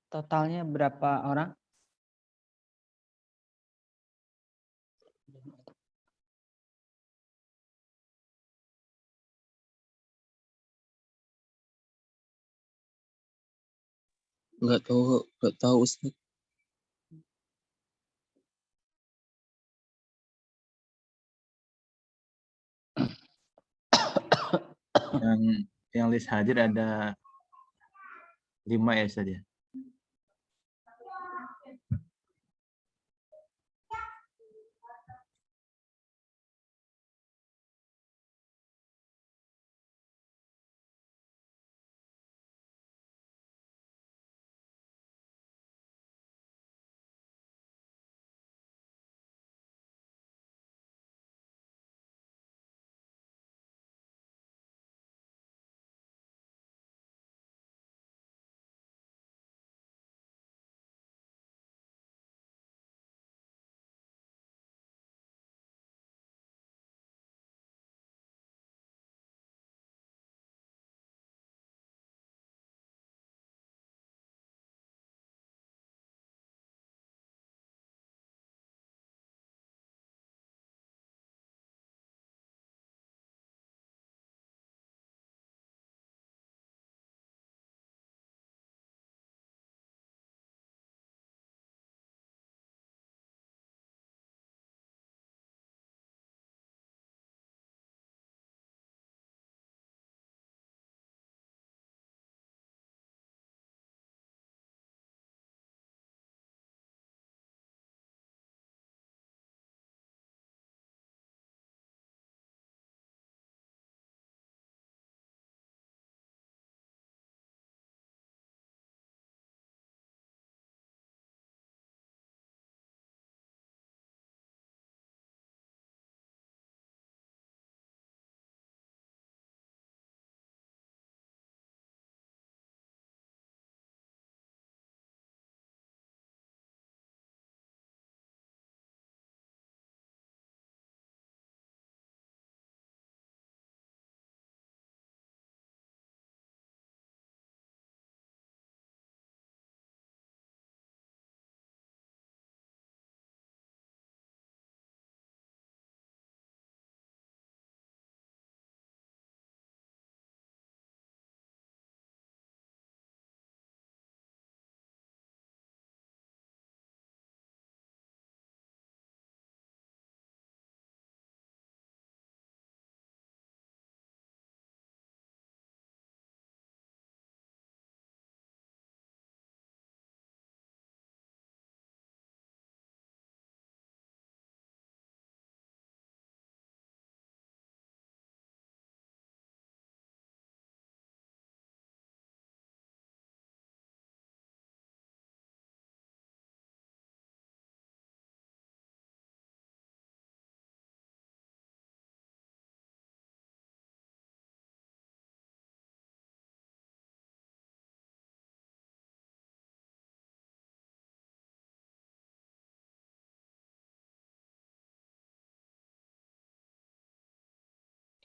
Totalnya berapa orang? Nggak tahu Ustaz. Yang list hadir ada 5 ya Ustaz ya.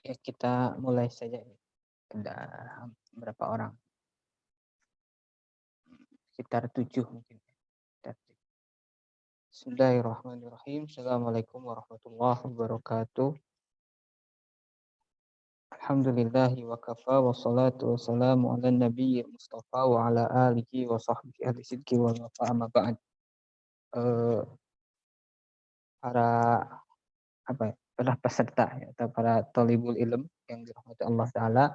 Ya, kita mulai saja. Ada berapa orang? Sekitar 7 mungkin. Bismillahirrahmanirrahim. Assalamualaikum warahmatullahi wabarakatuh. Alhamdulillahi wa kafa wa salatu wa salamu ala nabiyyi mustafa wa ala alihi wa sahbihi ahli sidki wa wafa amma ba'd. Para para peserta ya, atau para talibul ilm yang dirahmati Allah Ta'ala,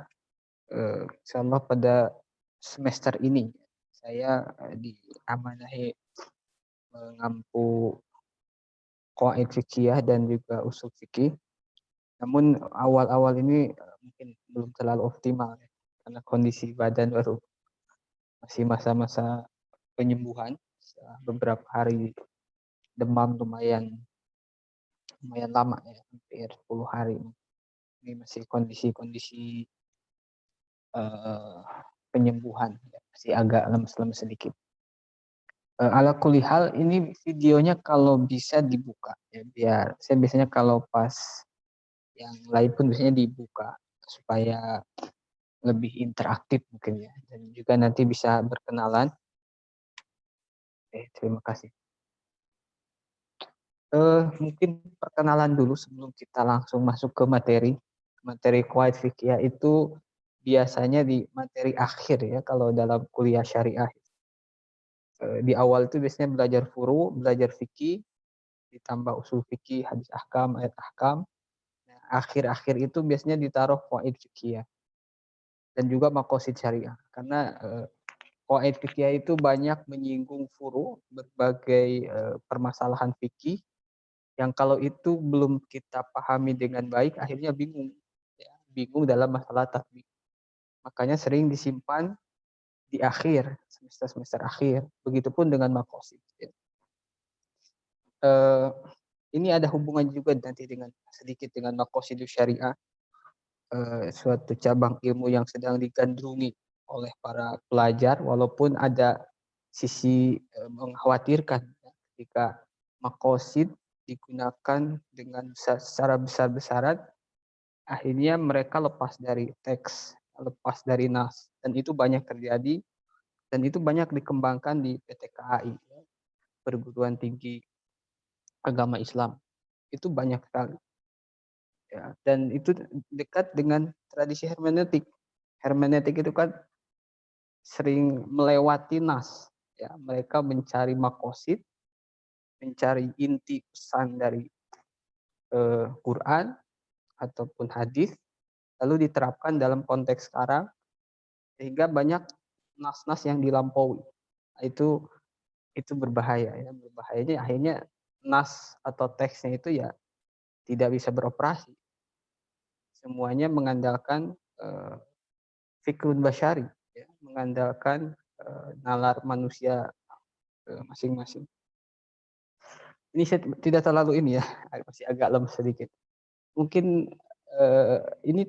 insyaallah pada semester ini saya diamanahi mengampu qawaid fikih dan juga usul fikih. Namun awal-awal ini mungkin belum terlalu optimal ya, karena kondisi badan baru masih masa-masa penyembuhan. Setelah beberapa hari demam lumayan lama ya, hampir 10 hari. Ini masih kondisi penyembuhan ya, masih agak lemes-lemes sedikit. Ala kulli hal ini videonya kalau bisa dibuka ya, biar saya biasanya kalau pas yang lain pun biasanya dibuka supaya lebih interaktif mungkin ya, dan juga nanti bisa berkenalan Terima kasih. Mungkin perkenalan dulu sebelum kita langsung masuk ke materi. Materi qawaid fikih itu biasanya di materi akhir ya kalau dalam kuliah syariah. Di awal itu biasanya belajar furu, belajar fikih, ditambah usul fikih, hadis ahkam, ayat ahkam. Nah, akhir-akhir itu biasanya ditaruh qawaid fikih dan juga maqasid syariah. Karena qawaid fikih itu banyak menyinggung furu, berbagai permasalahan fikih yang kalau itu belum kita pahami dengan baik akhirnya bingung ya, bingung dalam masalah tatbik. Makanya sering disimpan di akhir semester akhir, begitupun dengan maqasid ya. Ini ada hubungan juga nanti dengan sedikit dengan maqasidus syariah, suatu cabang ilmu yang sedang digandrungi oleh para pelajar walaupun ada sisi mengkhawatirkan ya, ketika maqasid digunakan dengan secara besar-besaran, akhirnya mereka lepas dari teks, lepas dari nas, dan itu banyak terjadi dan itu banyak dikembangkan di PTKAI, perguruan tinggi agama Islam. Itu banyak sekali. Ya, dan itu dekat dengan tradisi hermeneutik. Hermeneutik itu kan sering melewati nas. Ya, mereka mencari maqasid, mencari inti pesan dari Quran ataupun hadis, lalu diterapkan dalam konteks sekarang, sehingga banyak nas-nas yang dilampaui. Itu berbahaya ya. Berbahayanya akhirnya nas atau teksnya itu ya tidak bisa beroperasi. Semuanya mengandalkan fikrun basyari, ya, mengandalkan nalar manusia masing-masing. Ini saya tidak terlalu ini ya, masih agak lemes sedikit. Mungkin ini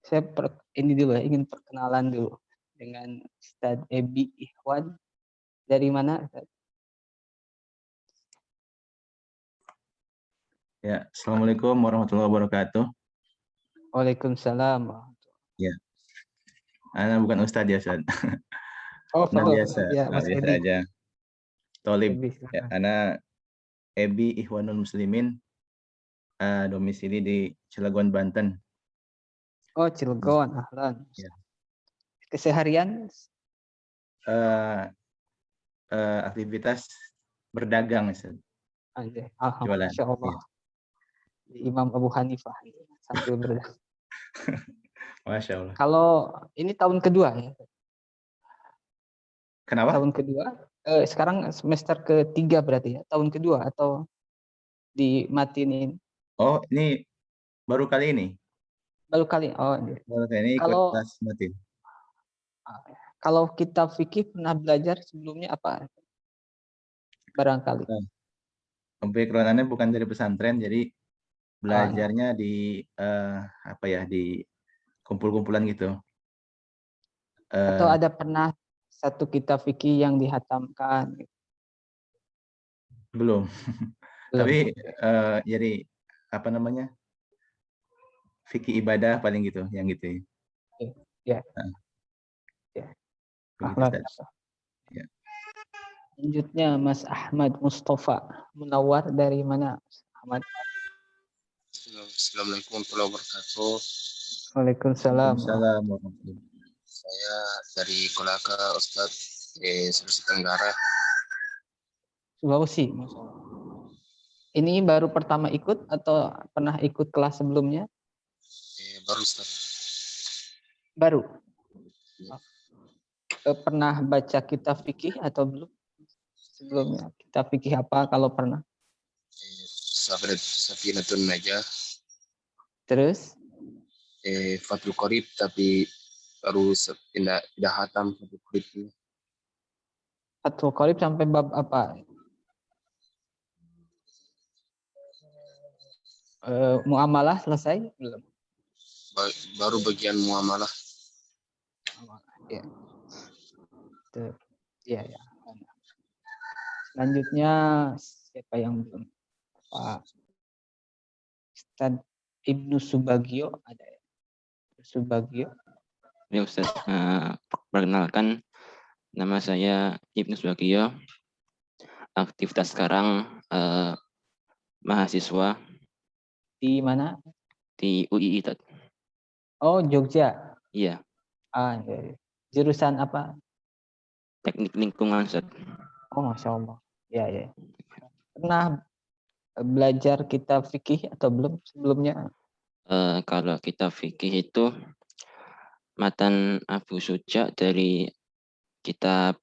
saya ini dulu ya, ingin perkenalan dulu dengan Ustadz Ebi Ikhwan. Dari mana, Ustadz? Ya, Assalamualaikum warahmatullahi wabarakatuh. Waalaikumsalam. Ya, Ana bukan Ustadz ya, Ustadz. Oh, Ana biasa, ya, Mas biasa Ebi. aja. Tolib. Ebi, Ya, Ana Ebi Ikhwanul Muslimin, domisili di Cilegon, Banten. Oh, Cilegon, ahlan. Ya. Keseharian Aktivitas berdagang, Ustadz. Alhamdulillah, Jualan. Masya Allah. Ya. Imam Abu Hanifah sambil berdagang. Masya Allah. Kalau ini tahun kedua ya? Kenapa? Tahun kedua? Sekarang semester ketiga berarti ya? Tahun kedua atau dimatinin? Oh, ini baru kali ini? Baru kali. Oh, Baru kali ini ikut kalau kelas matin. kalau kita fikih pernah belajar sebelumnya apa? Barangkali. Background-nya bukan dari pesantren, jadi belajarnya di apa ya, di kumpul-kumpulan gitu. Atau ada pernah satu kitab fikih yang dihatamkan? Belum. Belum. Tapi jadi apa namanya, fikih ibadah paling gitu, yang gitu. Ya. Nah, Ya. begitu, Ustaz. Ya. Selanjutnya Mas Ahmad Mustafa Munawar, dari mana, Ahmad? Assalamualaikum warahmatullahi wabarakatuh. Waalaikumsalam. Waalaikumsalam warahmatullahi wabarakatuh. Saya dari Kolaka, Ustadz, Sulawesi Tenggara. Sulawesi. Ini baru pertama ikut atau pernah ikut kelas sebelumnya? Baru, Ustadz. Baru. Pernah baca kitab fikih atau belum? Sebelumnya kitab fikih apa kalau pernah? Safinatun Najah. Terus? Fathul Qorib, tapi baru tidak hatam Fathul Qorib ini. Fathul Qorib sampai bab apa? Muamalah selesai belum? Baru bagian muamalah. Ya. Ya, ya. Selanjutnya siapa yang belum? Pak Ustadz Ibnu Subagio ada ya? Subagio. Ya Ustaz, perkenalkan nama saya Ibnu Subagio. aktivitas sekarang mahasiswa Di mana? di UII. Tad. Oh, Jogja. Iya, Ah, iya, iya. Jurusan apa? teknik lingkungan. Tad. Oh, Masya Allah. Ya, ya. Pernah belajar kitab fikih atau belum sebelumnya? Kalau kita fikih itu matan Abu Suja dari kitab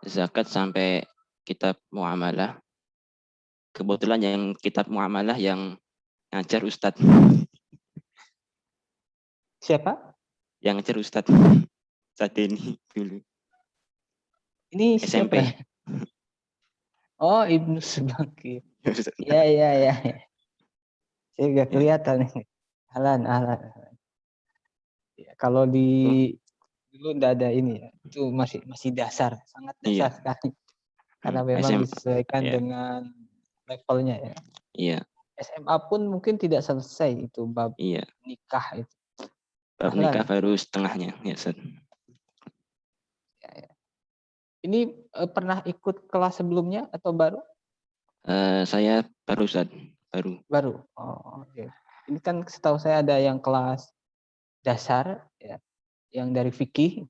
zakat sampai kitab muamalah. Kebetulan yang kitab muamalah yang ngajar Ustadz. Siapa? Yang ngajar Ustadz saat ini dulu. Ini SMP. siapa? Oh, Ibnu Subakir. Ya, ya, ya. Saya nggak kelihatan. Ahlan, ahlan. Ya, kalau di dulu nggak ada ini ya. Itu masih dasar, sangat dasar Iya. sekali. Karena memang disesuaikan iya. dengan levelnya ya. Iya, SMA pun mungkin tidak selesai itu bab iya. nikah itu. Bab Ahlan. nikah baru setengahnya, ya, Ustaz. Ya, ya. Ini pernah ikut kelas sebelumnya atau baru? Saya baru, Ustaz. Baru. Oh, oke. Ini kan setahu saya ada yang kelas dasar ya, yang dari fikih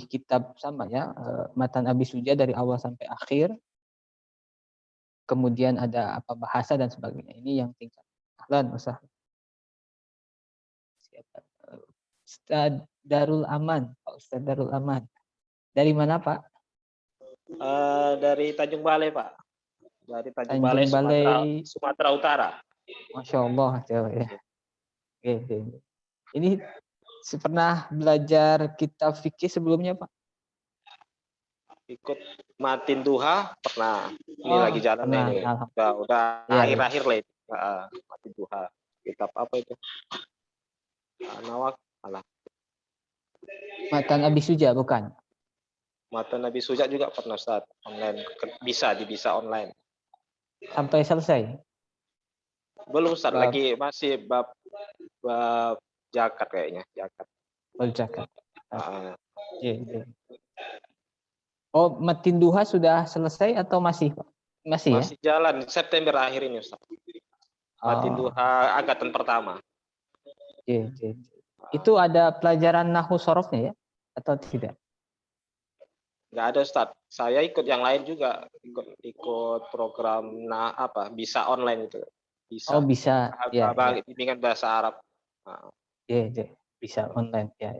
kitab sama ya, matan Abi Suja dari awal sampai akhir. Kemudian ada apa bahasa dan sebagainya. Ini yang tingkat ahlan usah. Siapa? Ustaz Darul Aman, Pak Ustaz Darul Aman. Dari mana, Pak? Dari Tanjung Balai, Pak. Dari Tanjung Tanjung Balai, Sumatera Utara. Masya Allah, ya. Oke. Ini pernah belajar kitab fikih sebelumnya, Pak? Ikut Matin Duha pernah. Ini lagi jalan pernah. ini. Udah Ya, akhir-akhir lah itu. Matin Duha. Kitab apa itu? Nawak. Alah. Matan Abi Suja bukan? Matan Nabi Suja juga pernah, Ustaz. Online. Bisa online. Sampai selesai? Belum, Ustaz. Lagi masih bab zakat kayaknya. Zakat. Zakat. Iya. Oh, Matin Duha sudah selesai atau masih, Pak? Masih ya? Masih jalan September akhir ini, Ustaz. Matin Duha angkatan pertama. Iya. Itu ada pelajaran nahwu sorofnya ya? Atau tidak? Nggak ada, Ustaz. Saya ikut yang lain juga. Ikut program bisa online itu. Bisa. Oh, bisa. Ya. Bimbingan bahasa Arab. Iya. Bisa online ya.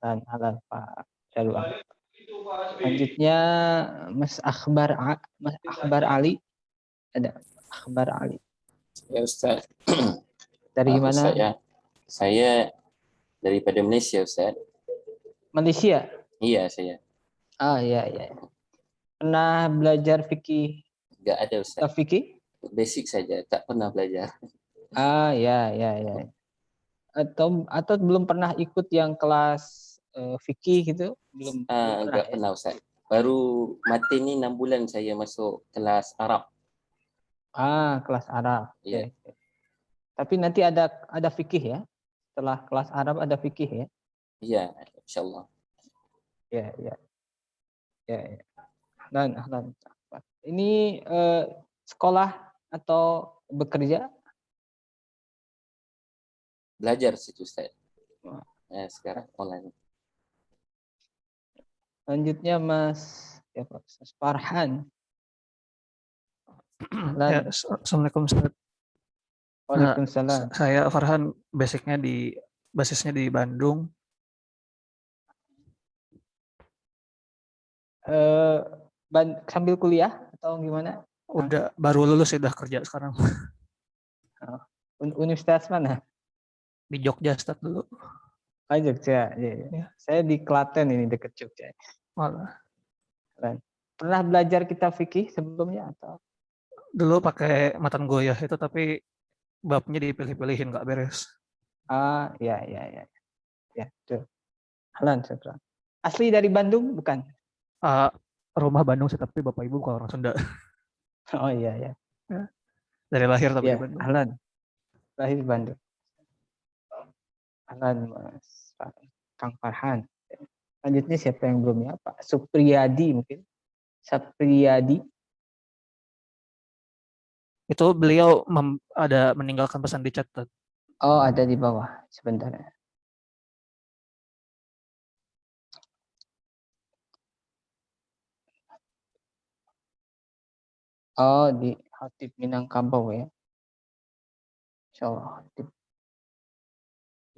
Halan Pak Darul Aman. Selanjutnya Mas Akhbar Ali. Ada Akhbar Ali. Ya, Ustaz. Dari mana? Saya daripada Malaysia, Ustaz. Malaysia? Iya, saya. Iya. Pernah belajar fikih? Enggak ada, Ustaz. Fikih? Basic saja, tak pernah belajar. Ya. Atau belum pernah ikut yang kelas fikih gitu? Belum Enggak pernah, Ustaz. Baru mati ni 6 bulan saya masuk kelas Arab. Kelas Arab. Iya. Okay. Tapi nanti ada fikih ya? Setelah kelas Arab ada fikih ya? Iya, insyaallah. Ya. Ahlan. Ini sekolah atau bekerja? Belajar situ, Ustaz. Sekarang online. Selanjutnya Mas Farhan. Ya, Assalamualaikum, Ustaz. Waalaikumsalam. Saya Farhan, basisnya di Bandung. Sambil kuliah atau gimana? Baru lulus, sudah kerja sekarang. Universitas mana? Di Jogja, Ustaz, dulu. Jogja. Ya. Saya di Klaten ini, dekat Jogja. Malah. Pernah belajar kitab fikih sebelumnya atau? Dulu pakai matan goyah itu, tapi babnya dipilih-pilihin, nggak beres. Ya. Ya, tuh. Ahlan. Asli dari Bandung bukan? Rumah Bandung sih, tapi bapak ibu bukan orang Sunda. Oh iya. Dari lahir tapi di Bandung. Ahlan. Lahir di Bandung. Ahlan Mas Kang Farhan. Selanjutnya siapa yang belum ya? Pak Supriyadi mungkin. Supriyadi. Itu beliau ada meninggalkan pesan di chat. Tad. Oh, ada di bawah. Sebentar ya. Oh, di Khatib Minangkabau ya. Insyaallah Khatib.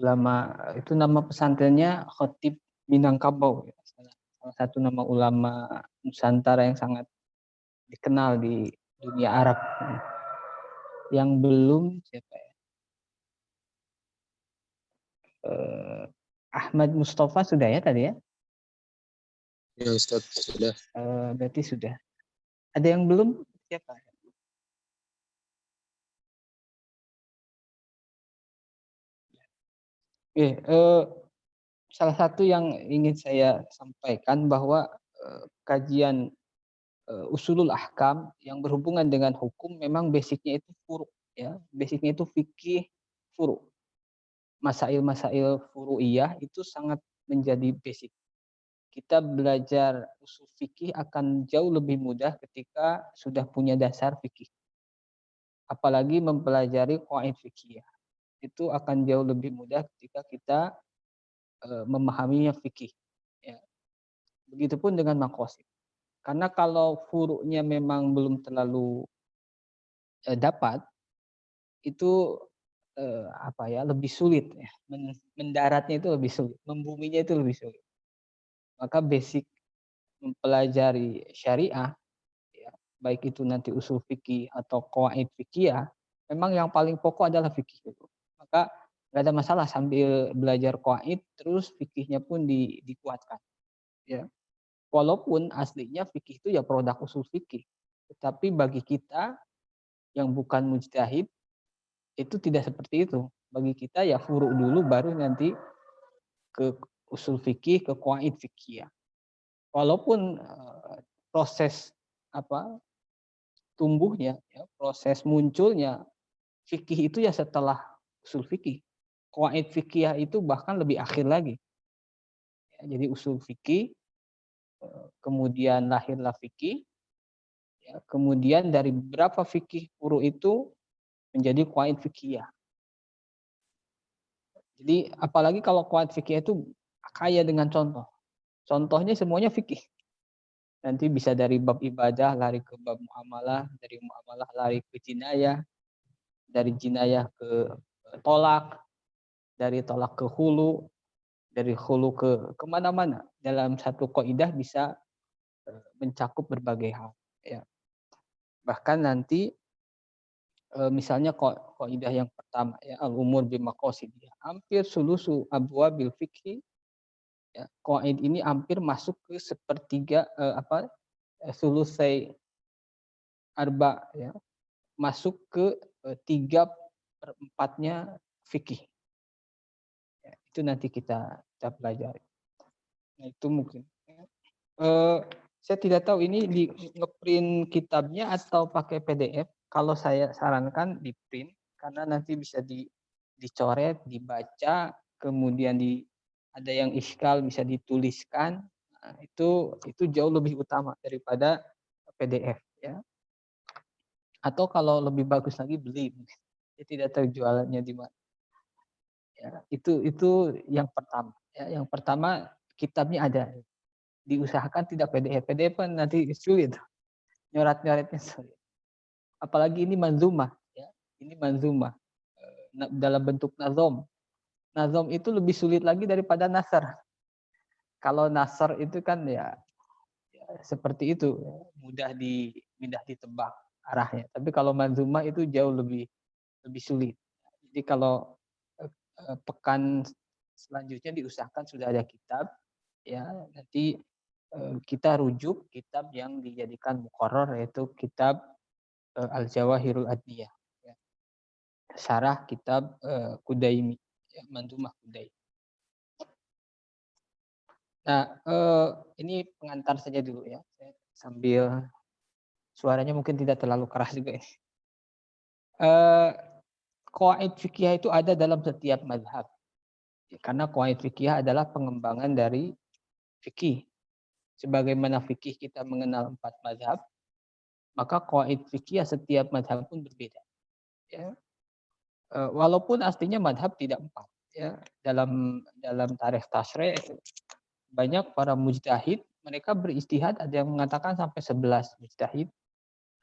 Ulama itu nama pesantrennya Khatib Minangkabau ya. Salah satu nama ulama Nusantara yang sangat dikenal di dunia Arab. Yang belum siapa ya? Ahmad Mustafa sudah ya tadi ya? Ya Ustaz, sudah. Berarti sudah. Ada yang belum? Siapa? Salah satu yang ingin saya sampaikan bahwa kajian usulul ahkam yang berhubungan dengan hukum memang basicnya itu furu ya, basicnya itu fikih furu. Masail-masail furu'iyah itu sangat menjadi basic. Kita belajar usul fikih akan jauh lebih mudah ketika sudah punya dasar fikih. Apalagi mempelajari qawaid fikih. Itu akan jauh lebih mudah ketika kita memahaminya fikih. Ya. Begitupun dengan maqasid. Karena kalau furu'nya memang belum terlalu dapat, itu lebih sulit ya. Mendaratnya itu lebih sulit, membuminya itu lebih sulit. Maka basic mempelajari syariah, ya, baik itu nanti usul fikih atau qawaid fikih, memang yang paling pokok adalah fikih itu. Maka nggak ada masalah sambil belajar qawaid terus fikihnya pun dikuatkan. Ya. Walaupun aslinya fikih itu ya produk usul fikih. Tetapi bagi kita yang bukan mujtahid itu tidak seperti itu. Bagi kita ya furu dulu baru nanti ke usul fikih, ke qawaid fikih. Walaupun proses tumbuhnya, ya, proses munculnya fikih itu ya setelah usul fikih. Qawaid fikih itu bahkan lebih akhir lagi. Ya, jadi usul fikih, kemudian lahirlah fikih, ya, kemudian dari beberapa fikih furu itu menjadi qawaid fikih. Jadi apalagi kalau qawaid fikih itu kaya dengan contoh. Contohnya semuanya fikih. Nanti bisa dari bab ibadah lari ke bab muamalah, dari muamalah lari ke jinayah, dari jinayah ke tolak, dari tolak ke hulu, dari hulu ke kemana-mana. Dalam satu kaidah bisa mencakup berbagai hal. Ya. Bahkan nanti misalnya kaidah yang pertama ya al-umur bimaqasid, hampir sulusu abwabil fikhi, ya, qaid ini hampir masuk ke sepertiga sulusai arba, ya, masuk ke 3/4-nya fikih. Ya, itu nanti kita pelajari. Nah, itu mungkin. Saya tidak tahu ini di ngeprint kitabnya atau pakai PDF. Kalau saya sarankan di print karena nanti bisa dicoret, dibaca, kemudian ada yang iskal bisa dituliskan. Nah, itu jauh lebih utama daripada PDF ya. Atau kalau lebih bagus lagi beli. Saya tidak tahu jualannya di mana. Ya, itu yang pertama. Ya, yang pertama kitabnya ada. Diusahakan tidak PDF. PDF kan nanti sulit. Nyorat-nyoratnya sulit. Apalagi ini manzumah. Ya. Ini manzumah. Dalam bentuk nazom. Nazom itu lebih sulit lagi daripada nasar. Kalau nasar itu kan ya seperti itu. Mudah ditebak arahnya. Tapi kalau manzumah itu jauh lebih sulit. Jadi kalau pekan selanjutnya diusahakan sudah ada kitab. Ya, nanti kita rujuk kitab yang dijadikan muqarrar yaitu kitab Al-Jawahirul Adniyah. Ya. Syarah kitab Kudaimi, ya, Manzumah Kudaimi. Nah, ini pengantar saja dulu ya. Sambil suaranya mungkin tidak terlalu keras juga ini. Qawaid fikih itu ada dalam setiap mazhab. Karena qawaid fikih adalah pengembangan dari fikih. Sebagaimana fikih kita mengenal 4 mazhab, maka qawaid fikih setiap mazhab pun berbeda. Ya. Walaupun aslinya mazhab tidak 4. Ya. Dalam tarikh tasyri' banyak para mujtahid, mereka beristihad, ada yang mengatakan sampai 11 mujtahid,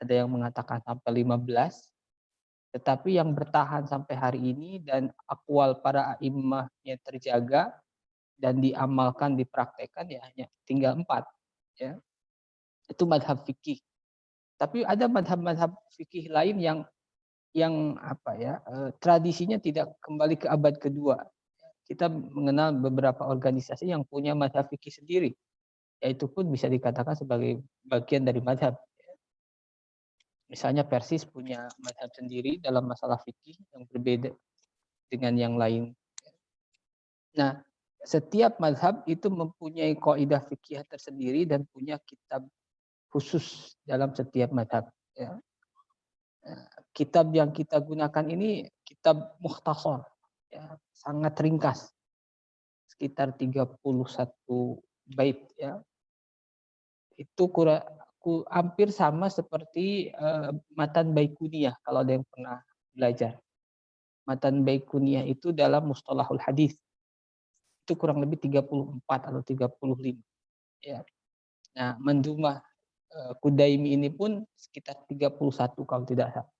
ada yang mengatakan sampai 15. Tetapi yang bertahan sampai hari ini dan aqwal para a'immah yang terjaga dan diamalkan, dipraktekkan ya hanya tinggal 4. Ya. Itu mazhab fikih. Tapi ada mazhab-mazhab fikih lain yang apa ya, tradisinya tidak kembali ke abad kedua. Kita mengenal beberapa organisasi yang punya mazhab fikih sendiri. Yaitu pun bisa dikatakan sebagai bagian dari mazhab. Misalnya Persis punya mazhab sendiri dalam masalah fikih yang berbeda dengan yang lain. Nah, setiap mazhab itu mempunyai kaidah fikih tersendiri dan punya kitab khusus dalam setiap mazhab. Ya. Kitab yang kita gunakan ini kitab mukhtasar, ya, sangat ringkas, sekitar 31 bait. Ya. Itu hampir sama seperti Matan Baiquniyah kalau ada yang pernah belajar. Matan Baiquniyah itu dalam mustalahul hadis. Itu kurang lebih 34 atau 35. Ya. Nah, Mandumah Kudaimi ini pun sekitar 31 kalau tidak salah.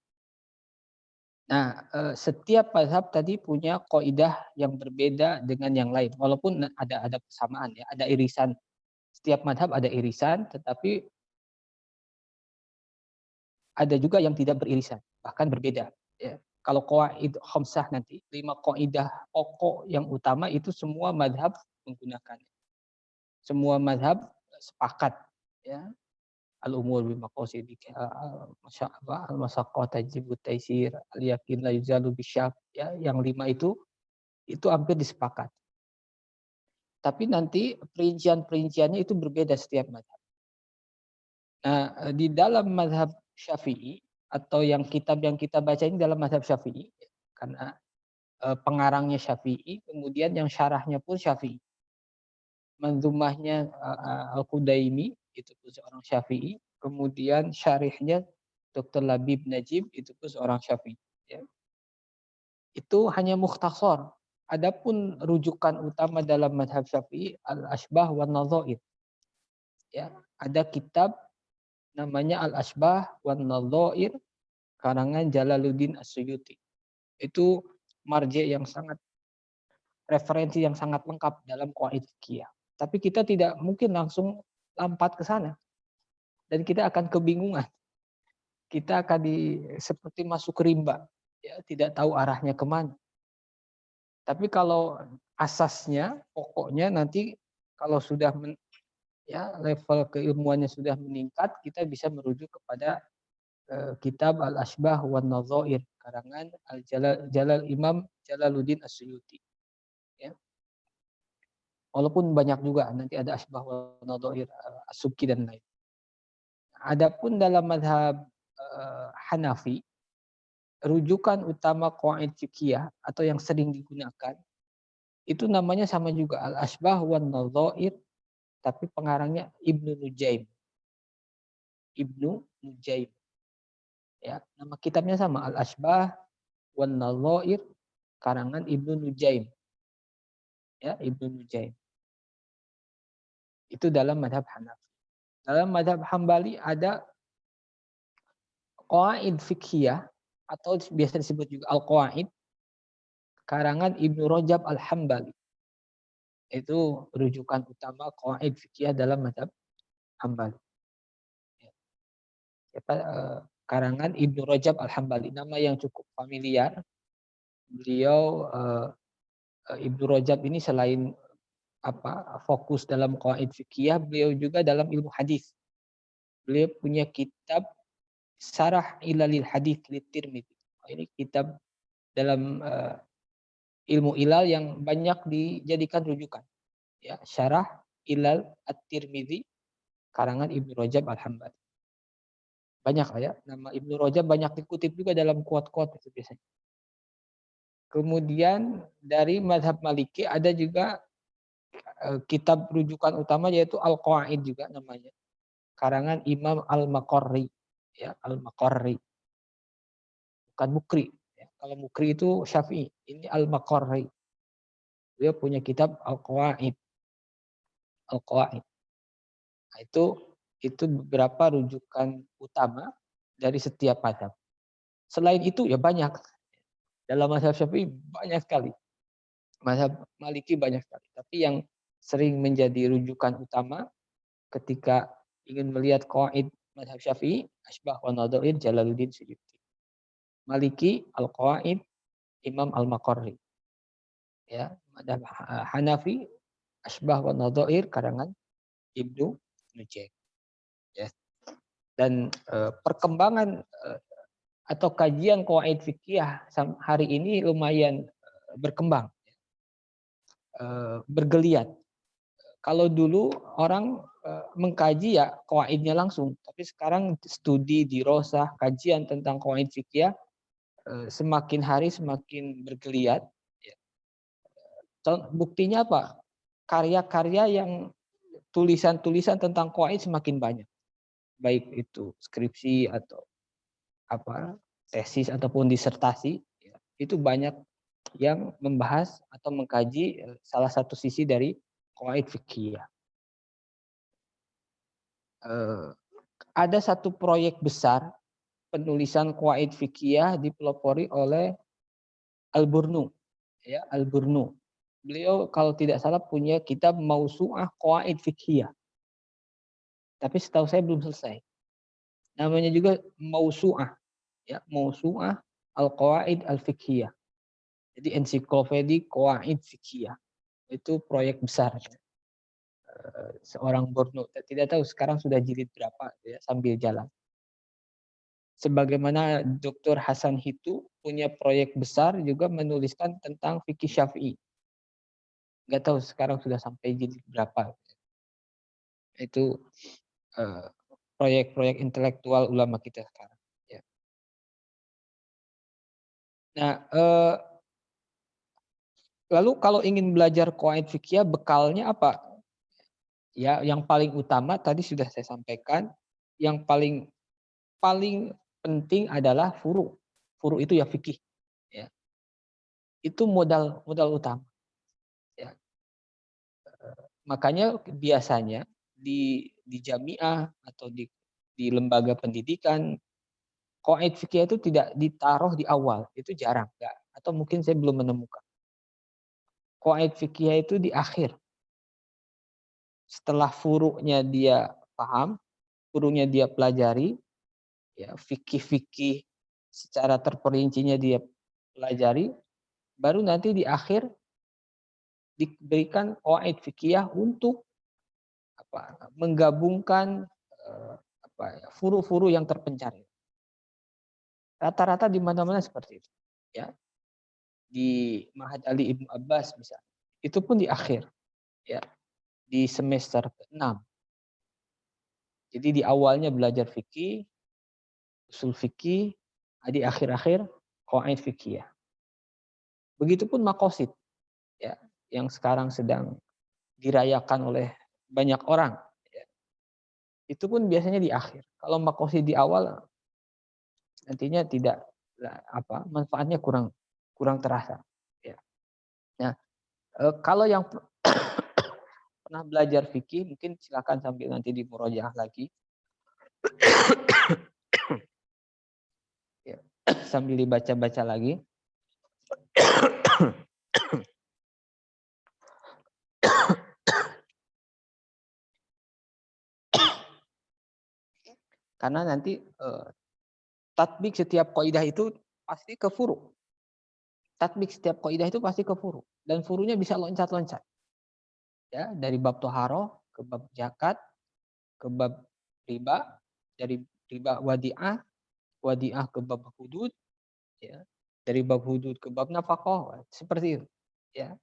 Nah, setiap mazhab tadi punya kaidah yang berbeda dengan yang lain. Walaupun ada persamaan ya, ada irisan. Setiap mazhab ada irisan, tetapi ada juga yang tidak beririsan, bahkan berbeda. Ya. Kalau qawaid khamsah nanti, 5 kaidah pokok yang utama itu semua mazhab menggunakan. Semua mazhab sepakat. Ya. Al-umur bimaqasid al-masyaqqah tajibut taisir al-yakin la yuzalu bisyak. Ya, yang 5 itu hampir disepakat. Tapi nanti perincian-perinciannya itu berbeda setiap mazhab. Nah, di dalam mazhab Syafi'i atau kitab yang kita baca ini dalam mazhab Syafi'i, karena pengarangnya Syafi'i, kemudian yang syarahnya pun Syafi'i. Manzumahnya Al-Qudaimi itu pun seorang Syafi'i, kemudian syarihnya Dr. Labib Najib itu pun seorang Syafi'i. Ya. Itu hanya mukhtasar. Adapun rujukan utama dalam mazhab Syafi'i al-ashbah wan nadhair. Ya, ada kitab namanya Al-Ashbah wan Nadhair karangan Jalaluddin As-Suyuti. Itu marji yang sangat, referensi yang sangat lengkap dalam qawaid fikih. Tapi kita tidak mungkin langsung lompat ke sana. Dan kita akan kebingungan. Kita akan seperti masuk rimba, ya, tidak tahu arahnya kemana. Tapi kalau asasnya, pokoknya nanti kalau sudah ya, level keilmuannya sudah meningkat, kita bisa merujuk kepada kitab Al-Ashbah wan Nadhair karangan Imam Jalaluddin As-Suyuti. Ya. Walaupun banyak juga nanti ada Ashbah wan Nadhair As-Subki dan lain. Adapun dalam mazhab Hanafi, rujukan utama qawaid fiqhiyah atau yang sering digunakan itu namanya sama juga Al-Ashbah wan Nadhair, tapi pengarangnya Ibnu Nujaim. Ibnu Nujaim. Ya, nama kitabnya sama, Al-Ashbah wan Nadhair karangan Ibnu Nujaim. Ya, Ibnu Nujaim. Itu dalam mazhab Hanafi. Dalam mazhab Hambali ada qawaid fiqhiyah atau biasa disebut juga Al-Qawaid karangan Ibnu Rajab Al-Hambali. Itu rujukan utama qawaid fiqhiyah dalam mazhab Hambali. Karangan Ibnu Rajab Al-Hambali, nama yang cukup familiar. Beliau Ibnu Rajab ini selain fokus dalam qawaid fiqhiyah, beliau juga dalam ilmu hadis. Beliau punya kitab Syarah Ilalil Hadits Lit-Tirmidzi. Ini kitab dalam ilmu ilal yang banyak dijadikan rujukan. Ya, Syarah Ilal At-Tirmidzi karangan Ibnu Rajab Al-Hambali. Banyak ya, nama Ibnu Rajab banyak dikutip juga dalam quote-quote itu biasanya. Kemudian dari mazhab Maliki ada juga kitab rujukan utama yaitu Al-Qawaid juga namanya. Karangan Imam Al-Maqarri, ya, Al-Maqarri. Bukan Mukri. Ya. Kalau Mukri itu Syafi'i, ini Al-Maqarri. Dia punya kitab Al-Qawaid. Al-Qawaid. Nah, itu beberapa rujukan utama dari setiap mazhab. Selain itu ya banyak. Dalam mazhab Syafi'i banyak sekali. Mazhab Maliki banyak sekali. Tapi yang sering menjadi rujukan utama ketika ingin melihat qawaid mazhab Syafi'i, Asbah wa Nadhair Jalaluddin Suyuti. Maliki Al-Qawaid Imam Al-Maqarri. Ya, mazhab Hanafi Asbah wa Nadhair karangan Ibnu Nujayb. Ya. Dan perkembangan atau kajian qawaid fikih hari ini lumayan berkembang, bergeliat. Kalau dulu orang mengkaji ya qawaidnya langsung, tapi sekarang studi dirosah, kajian tentang qawaid fikih semakin hari semakin bergeliat. Buktinya apa? Karya-karya yang tulisan-tulisan tentang qawaid semakin banyak, baik itu skripsi atau tesis ataupun disertasi, itu banyak yang membahas atau mengkaji salah satu sisi dari qawaid fikih. Ada satu proyek besar penulisan qawaid fikih dipelopori oleh Al-Burnu, ya, Al-Burnu. Beliau kalau tidak salah punya kitab Mausu'ah Qawaid Fikih. Tapi setahu saya belum selesai. Namanya juga Mausu'ah, ya, Mausu'ah Al-Qawaid Al-Fiqhiyah. Jadi ensiklopedi Qawaid Fiqhiyah. Itu proyek besar. Seorang Burnu. Tidak tahu sekarang sudah jilid berapa, ya, sambil jalan. Sebagaimana Dr. Hasan Hitu punya proyek besar juga menuliskan tentang fikih Syafi'i. Nggak tahu sekarang sudah sampai jilid berapa. Itu proyek-proyek intelektual ulama kita sekarang. Ya. Nah, lalu kalau ingin belajar qawaid fikih, bekalnya apa? Ya, yang paling utama tadi sudah saya sampaikan, yang paling penting adalah furu. Furu itu ya fikih. Ya. Itu modal utama. Ya. Makanya biasanya di jamiah atau di lembaga pendidikan qawaid fikih itu tidak ditaruh di awal, itu jarang, enggak, atau mungkin saya belum menemukan. Qawaid fikih itu di akhir. Setelah furu'nya dia paham, furu'nya dia pelajari, ya, fikih-fikih secara terperincinya dia pelajari, baru nanti di akhir diberikan qawaid fikih untuk menggabungkan furu-furu yang terpencar. Rata-rata di mana-mana seperti itu, ya. Di Ma'had Ali Ibnu Abbas misalnya, itu pun di akhir, ya, di semester ke-6. Jadi di awalnya belajar fikih, usul fikih, di akhir-akhir qawaid fikih. Begitupun maqasid, ya, yang sekarang sedang dirayakan oleh banyak orang, ya. Itu pun biasanya di akhir. Kalau maqasid di awal nantinya tidak manfaatnya kurang terasa, ya. Nah, kalau yang pernah belajar fikih mungkin silakan sambil nanti dimurojaah lagi. Ya, sambil dibaca-baca lagi. Karena nanti tatbik setiap kaidah itu pasti ke furu. Tatbik setiap kaidah itu pasti ke furu, dan furunya bisa loncat-loncat. Ya, dari bab toharoh ke bab zakat, ke bab riba, dari riba wadi'ah ke bab hudud, ya. Dari bab hudud ke bab nafaqah, seperti itu, ya.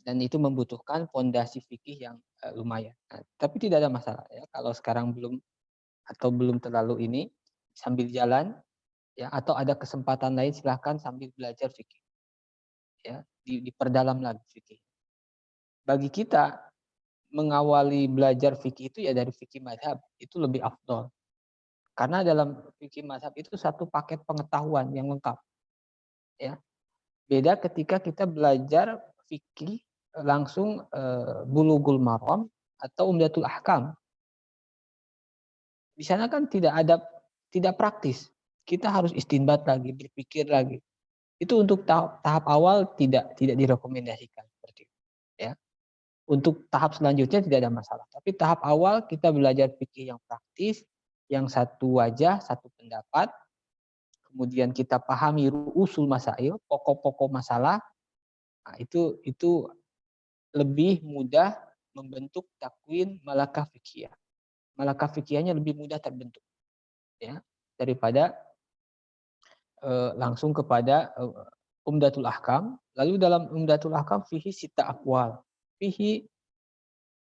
Dan itu membutuhkan fondasi fikih yang lumayan. Nah, tapi tidak ada masalah, ya, kalau sekarang belum terlalu ini, sambil jalan, ya, atau ada kesempatan lain silahkan sambil belajar fikih, ya, diperdalam lagi fikih. bagi kita mengawali belajar fikih itu ya dari fikih mazhab, itu lebih afdol. Karena dalam fikih mazhab itu satu paket pengetahuan yang lengkap. Ya. Beda ketika kita belajar fikih langsung Bulughul Maram atau Umdatul Ahkam. Di sana kan tidak praktis. Kita harus istinbat lagi, berpikir lagi. Itu untuk tahap awal tidak direkomendasikan seperti itu. Ya. Untuk tahap selanjutnya tidak ada masalah. Tapi tahap awal kita belajar fikih yang praktis, yang satu wajah, satu pendapat. Kemudian kita pahami usul masail, pokok-pokok masalah. Nah, itu lebih mudah membentuk takwin malakah fikih. Malakah fikihnya lebih mudah terbentuk, ya, daripada langsung kepada Umdatul Ahkam. Lalu dalam Umdatul Ahkam fihi sita aqwal. Fihi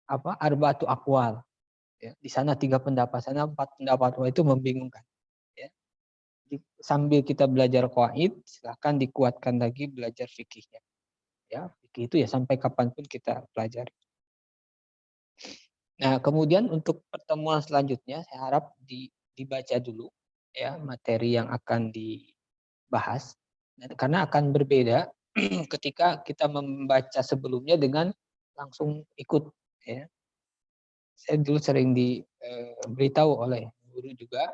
arba'atu aqwal. Ya, di sana 3 pendapat, sana 4 pendapat. Wah, itu membingungkan. Ya. Jadi, sambil kita belajar qawaid, silahkan dikuatkan lagi belajar fikihnya. Ya, fikih itu ya sampai kapanpun kita pelajari. Nah, kemudian untuk pertemuan selanjutnya saya harap dibaca dulu ya materi yang akan dibahas. Karena akan berbeda ketika kita membaca sebelumnya dengan langsung ikut, ya. Saya dulu sering diberitahu oleh guru juga,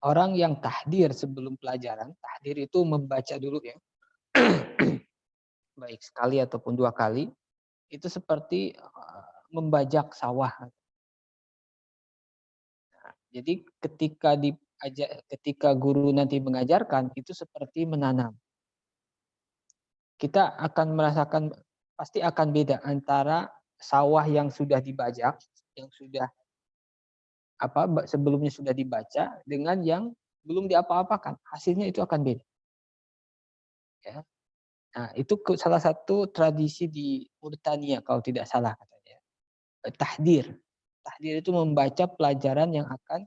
orang yang tahdir sebelum pelajaran, tahdir itu membaca dulu ya, baik sekali ataupun 2 kali, itu seperti membajak sawah. Nah, jadi ketika guru nanti mengajarkan, itu seperti menanam. Kita akan merasakan pasti akan beda antara sawah yang sudah dibajak, yang sudah sebelumnya sudah dibaca dengan yang belum diapa-apakan. Hasilnya itu akan beda. Ya. Nah, itu salah satu tradisi di Mauritania kalau tidak salah katanya. Tahdir. Tahdir itu membaca pelajaran yang akan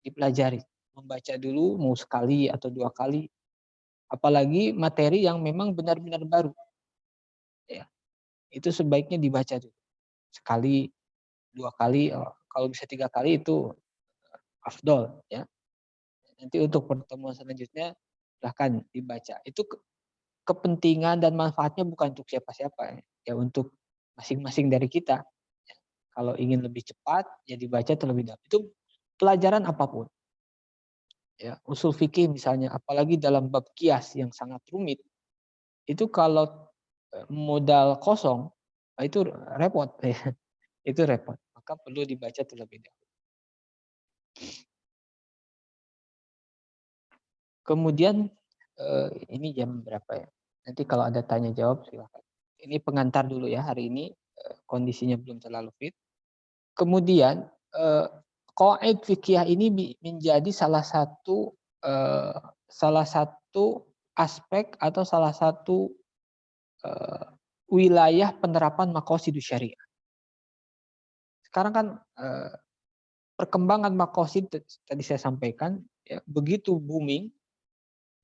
dipelajari. Membaca dulu mau sekali atau 2 kali. Apalagi materi yang memang benar-benar baru. Ya. Itu sebaiknya dibaca dulu. Sekali, 2 kali, kalau bisa 3 kali itu afdol ya. Nanti untuk pertemuan selanjutnya silahkan dibaca. Itu kepentingan dan manfaatnya bukan untuk siapa-siapa ya, untuk masing-masing dari kita. Ya. Kalau ingin lebih cepat ya dibaca terlebih dahulu. Itu pelajaran apapun. Ya, usul fikih misalnya, apalagi dalam bab qiyas yang sangat rumit. Itu kalau modal kosong itu repot ya. Itu repot. Maka perlu dibaca terlebih dahulu. Kemudian ini jam berapa ya? Nanti kalau ada tanya jawab silakan. Ini pengantar dulu ya hari ini, kondisinya belum terlalu fit. Kemudian qawaid fikih ini menjadi salah satu aspek atau salah satu wilayah penerapan maqasidus syariah. Sekarang kan perkembangan maqasid tadi saya sampaikan ya, begitu booming,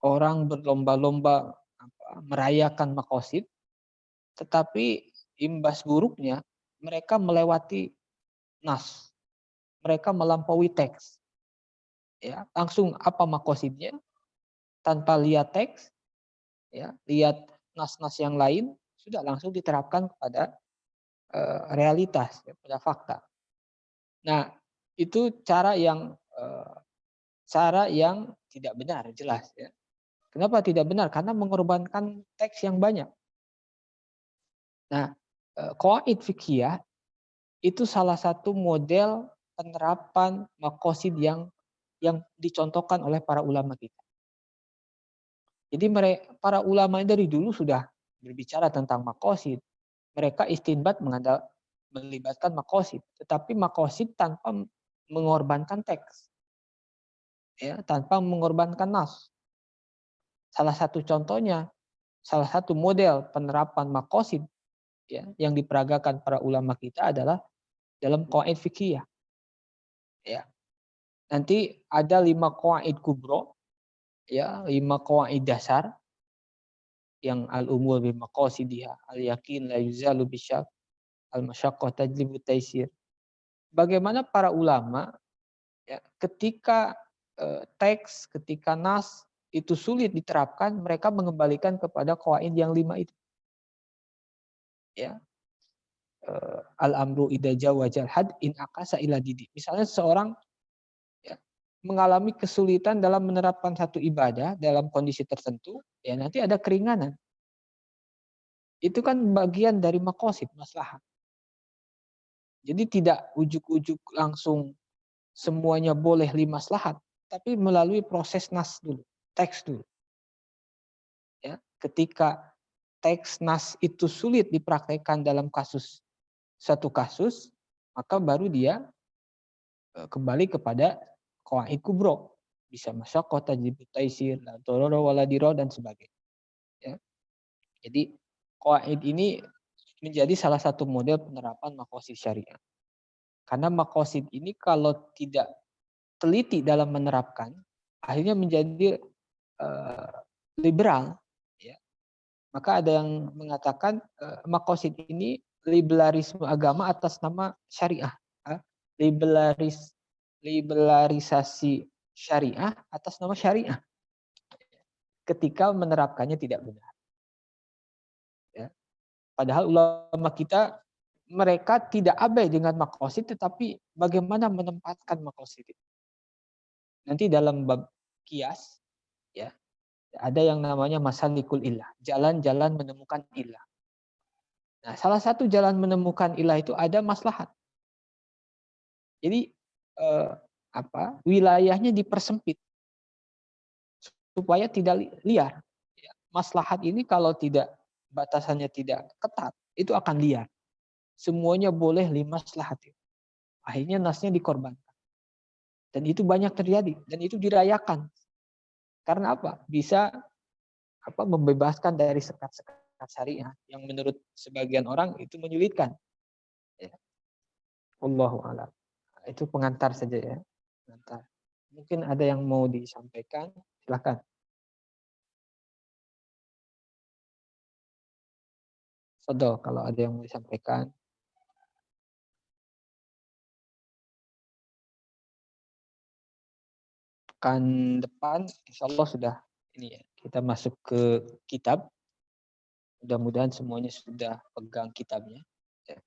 orang berlomba-lomba merayakan maqasid, tetapi imbas buruknya mereka melewati nas, mereka melampaui teks, ya langsung apa maqasidnya tanpa lihat teks, ya lihat nas-nas yang lain, sudah langsung diterapkan kepada realitas, ya, pada fakta. Nah itu cara yang tidak benar, jelas ya. Kenapa tidak benar? Karena mengorbankan teks yang banyak. Nah, qawaid fikih itu salah satu model penerapan maqasid yang dicontohkan oleh para ulama kita. Jadi para ulama dari dulu sudah berbicara tentang maqasid. Mereka istinbat melibatkan maqasid, tetapi maqasid tanpa mengorbankan teks. Ya, tanpa mengorbankan nas. Salah satu contohnya, salah satu model penerapan maqasid ya, yang diperagakan para ulama kita adalah dalam qawaid fikih. Ya. Nanti ada 5 qawaid kubro, ya, 5 qawaid dasar yang al-umur bi maqasidiha, al-yakin la yuzalu bisyak, Al-masyaqqah tajlibu taisir. Bagaimana para ulama ya, ketika teks, ketika nas itu sulit diterapkan, mereka mengembalikan kepada qawaid yang 5 itu. Ya. Al-amru idza jawazal had in aqasa ila didi. Misalnya seseorang ya, mengalami kesulitan dalam menerapkan satu ibadah dalam kondisi tertentu, ya nanti ada keringanan. Itu kan bagian dari maqasid, maslahat. Jadi tidak ujuk-ujuk langsung semuanya boleh limaslahat, tapi melalui proses nas dulu, teks dulu. Ya, ketika teks nas itu sulit dipraktekkan dalam satu kasus, maka baru dia kembali kepada qawaid kubro, bisa masyaqqah tajlibu taisir, la darara wala dirar dan sebagainya. Ya. Jadi qawaid ini menjadi salah satu model penerapan maqasid syariah. Karena maqasid ini kalau tidak teliti dalam menerapkan, akhirnya menjadi liberal. Ya. Maka ada yang mengatakan maqasid ini liberalisme agama atas nama syariah. Liberalisasi syariah atas nama syariah. Ketika menerapkannya tidak benar. Ya. Padahal ulama kita mereka tidak abai dengan maqasid, tetapi bagaimana menempatkan maqasid itu. Nanti dalam bab qiyas ya, ada yang namanya masalikul illah, jalan-jalan menemukan illah. Nah, salah satu jalan menemukan illah itu ada maslahat. Jadi wilayahnya dipersempit supaya tidak liar. Maslahat ini kalau tidak batasannya tidak ketat, itu akan liar. Semuanya boleh limaslahat. Akhirnya nasnya dikorbankan. Dan itu banyak terjadi dan itu dirayakan. Karena apa? Bisa membebaskan dari sekat-sekat syariah yang menurut sebagian orang itu menyulitkan. Ya. Allahu a'lam. Itu pengantar saja ya. Pengantar. Mungkin ada yang mau disampaikan, silakan. Sodo, kalau ada yang mau disampaikan. Pekan depan, insya Allah sudah ini ya, kita masuk ke kitab. Mudah-mudahan semuanya sudah pegang kitabnya. Ya.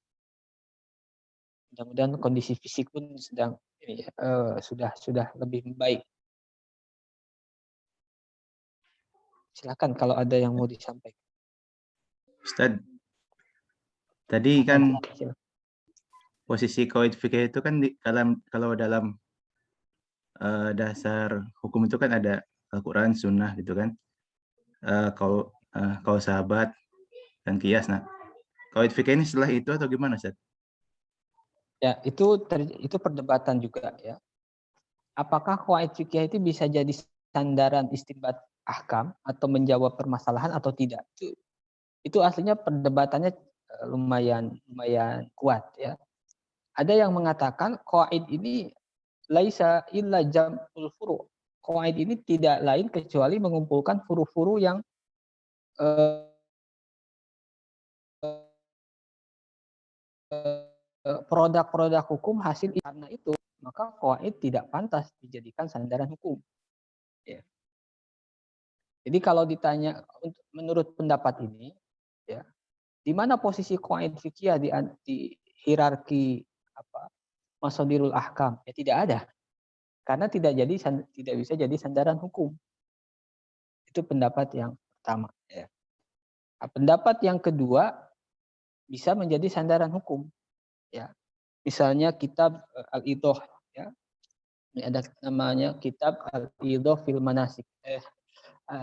Mudah-mudahan kondisi fisik pun sedang ini ya, sudah lebih baik. Silakan kalau ada yang mau disampaikan. Ustaz, tadi kan Silakan. posisi qawaid fikih itu kan kalau dalam dasar hukum itu kan ada Al-Quran, Sunnah gitu kan, kalau sahabat dan qiyas. Nah, qawaid fikih ini setelah itu atau gimana, Ustaz? Ya, itu perdebatan juga ya. Apakah qawaid fikih itu bisa jadi sandaran istinbat ahkam atau menjawab permasalahan atau tidak? Itu aslinya perdebatannya lumayan kuat ya. Ada yang mengatakan qawaid ini laisa illa jam'ul furu'. Qawaid ini tidak lain kecuali mengumpulkan furu-furu yang produk-produk hukum hasil. Karena itu maka qawaid tidak pantas dijadikan sandaran hukum. Ya. Jadi kalau ditanya menurut pendapat ini, ya, di mana posisi qawaid fikih di hierarki masadirul ahkam? Ya tidak ada, karena tidak bisa jadi sandaran hukum. Itu pendapat yang pertama. Ya. Nah, pendapat yang kedua bisa menjadi sandaran hukum. Ya, misalnya kitab Al-Idah. Ya. Ini ada namanya kitab Al-Idah fil Manasik.